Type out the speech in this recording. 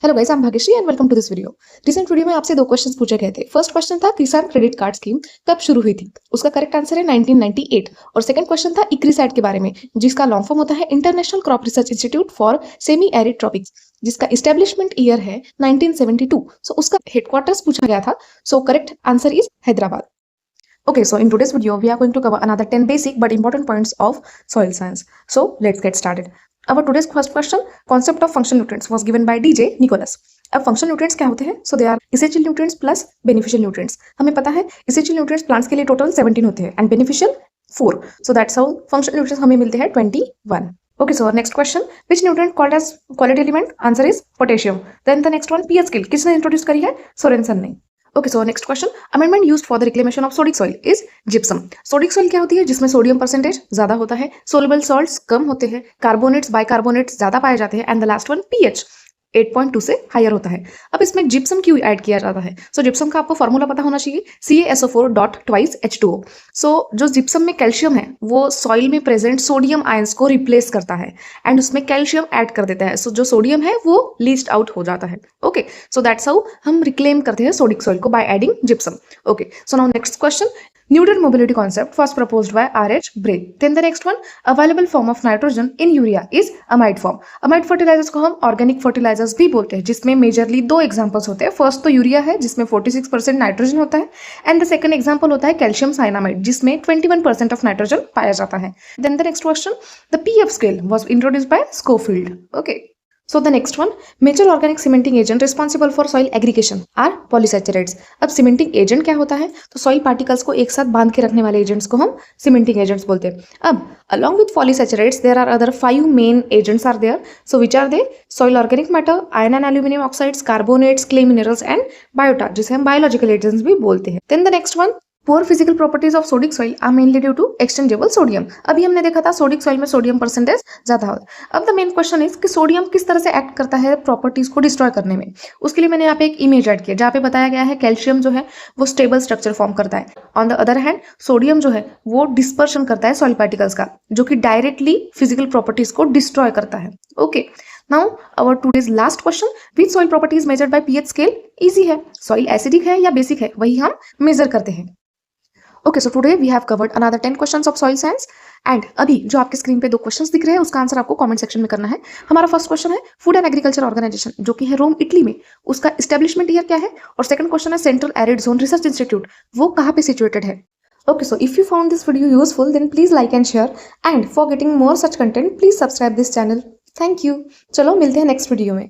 Hello guys, I am Bhagyashree and welcome to this video. Recent video में आपसे दो questions पूछे गए थे। फर्स्ट क्वेश्चन था किसान क्रेडिट कार्ड स्कीम कब शुरू हुई थी। उसका करेक्ट आंसर है 1998। और सेकंड क्वेश्चन था इक्रिसैट के बारे में, जिसका लॉन्ग फॉर्म होता है international crop research institute for semi arid tropics, जिसका एस्टेब्लिशमेंट ईयर है 1972। सो उसका हेडक्वार्टर्स पूछा गया था। So correct answer is Hyderabad. Okay, so in today's video, we are going to cover another 10 basic but important points of soil science. So let's get started. Our today's first question, concept of functional nutrients was given by DJ Nicholas. अब functional nutrients क्या होते हैं? So they are essential nutrients plus beneficial nutrients. हमें पता है essential nutrients plants के लिए total 17 होते हैं and beneficial 4. So that's how functional nutrients हमें मिलते हैं 21. Okay, so our next question, which nutrient called as quality element? Answer is potassium. Then the next one, pH scale किसने introduce करी है? Sorensen ने. Okay, so next question, amendment used for the reclamation of sodic soil is gypsum. Sodic soil क्या होती है? जिसमें sodium percentage ज्यादा होता है, soluble salts कम होते हैं, कार्बोनेट्स बाइकार्बोनेट्स ज्यादा पाए जाते हैं and the last one pH 8.2 से हायर होता है। अब इसमें जिप्सम क्यों ऐड किया जाता है? सो जिप्सम का आपको फॉर्मूला पता होना चाहिए, CaSO4 डॉट ट्वाइस H2O। सो जो जिप्सम में कैल्शियम है वो सॉइल में प्रेजेंट सोडियम आयंस को रिप्लेस करता है एंड उसमें कैल्शियम ऐड कर देता है। सो जो सोडियम है वो लीच्ड आउट हो जाता है। ओके, सो दैट्स हाउ हम रिक्लेम करते हैं सोडिक सॉइल को by adding gypsum. Okay, so now next question, nutrient mobility concept was proposed by R.H. Bray. Then the next one, available form of nitrogen in urea is amide form. amide fertilizers को हम organic fertilizers भी बोलते हैं, जिसमें majorly दो examples होते हैं। First तो यूरिया है जिसमें 46% नाइट्रोजन होता है एंड द सेकंड एग्जांपल होता है कैल्शियम साइनामाइड जिसमें 21% ऑफ नाइट्रोजन पाया जाता है। Then the next question, the pF scale was introduced by Schofield. Okay, so the next one, major organic cementing agent responsible for soil aggregation are polysaccharides. अब cementing agent क्या होता है? तो soil particles को एक साथ बांध के रखने वाले agents को हम cementing agents बोलते हैं। अब along with polysaccharides there are other 5 main agents are there. So which are they? Soil organic matter, iron and aluminum oxides, carbonates, clay minerals and biota, जिसे हम biological agents भी बोलते हैं। Then the next one, poor physical properties of sodic soil are mainly due to exchangeable sodium. अभी हमने देखा था sodic soil में सोडियम परसेंटेज ज्यादा होता है। अब द मेन क्वेश्चन इज कि सोडियम किस तरह से एक्ट करता है प्रॉपर्टीज को डिस्ट्रॉय करने में। उसके लिए मैंने यहाँ पे एक इमेज ऐड किया जहाँ पे बताया गया है कैल्शियम जो है वो स्टेबल स्ट्रक्चर फॉर्म करता है। On the other hand sodium जो है वो डिस्पर्शन करता है सॉइल पार्टिकल्स का, जो कि डायरेक्टली फिजिकल प्रॉपर्टीज को डिस्ट्रॉय करता है। Okay, now our today's last question, which soil properties measured by pH scale? Easy है, सॉइल एसिडिक है या बेसिक है वही हम मेजर करते हैं। Okay, so today we have covered another 10 questions of soil science and अभी जो आपके स्क्रीन पे दो क्वेश्चंस दिख रहे हैं उसका आंसर आपको कमेंट सेक्शन में करना है। हमारा फर्स्ट क्वेश्चन है फूड एंड एग्रीकल्चर ऑर्गेनाइजेशन जो कि है रोम इटली में, उसका एस्टेब्लिशमेंट ईयर क्या है? और सेकंड क्वेश्चन है central arid zone research institute, वो कहाँ पे सिचुएटेड है? Okay, so if you found this video useful then please like and share and for getting more such content please subscribe this channel. Thank you. चलो मिलते हैं next video में।